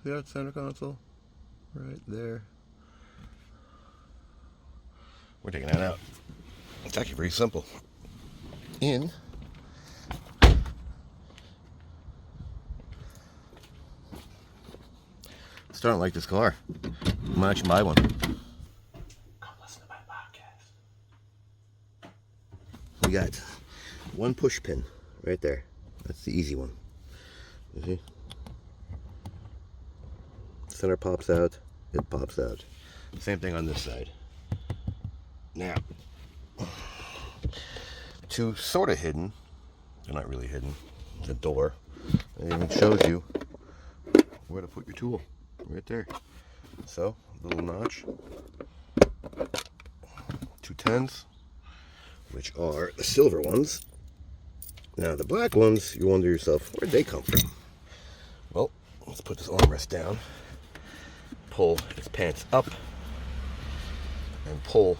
See that center console? Right there. We're taking that out. It's actually very simple. In. Starting to like this car. I might actually buy one. Come listen to my podcast. We got one push pin right there. That's the easy one. You see? Center pops out, it pops out. Same thing on this side. Now, two sort of hidden, they're not really hidden, the door. It even shows you where to put your tool, right there. So, little notch, 210s, which are the silver ones. Now the black ones, you wonder yourself, where'd they come from? Well, let's put this armrest down, pull his pants up, and pull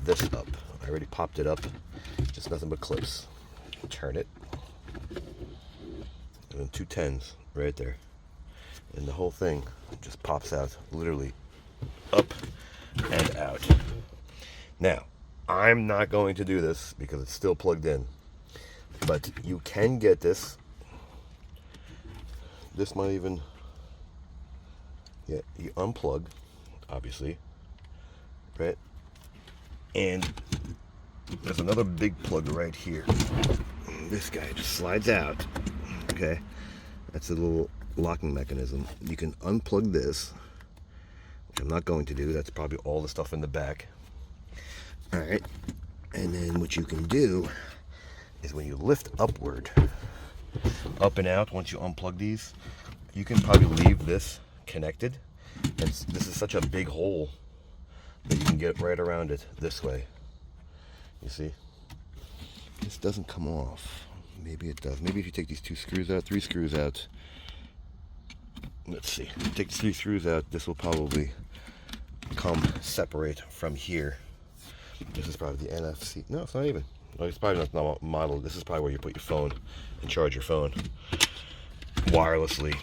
this up. I already popped it up, just nothing but clips. Turn it, and then 210s right there. And the whole thing just pops out, literally up and out. Now, I'm not going to do this because it's still plugged in, but you can get this. This might even, yeah, you unplug, obviously, right? And there's another big plug right here. This guy just slides out, okay? That's a little locking mechanism. You can unplug this, which I'm not going to do. That's probably all the stuff in the back. All right, and then what you can do is when you lift upward, up and out, once you unplug these, you can probably leave this connected. And this is such a big hole that you can get right around it this way. You see? This doesn't come off. Maybe it does. Maybe if you take these 2 screws out, 3 screws out. Let's see. Take 3 screws out, this will probably come separate from here. This is probably the NFC. No, it's not even. No, it's probably not modeled. This is probably where you put your phone and charge your phone wirelessly.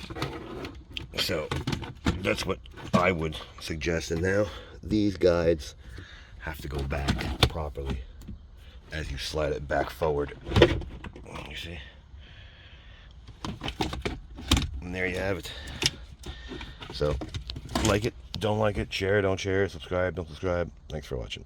So that's what I would suggest. And now these guides have to go back properly as you slide it back forward. You see? And there you have it. So, like it, don't like it, share, don't share, subscribe, don't subscribe. Thanks for watching.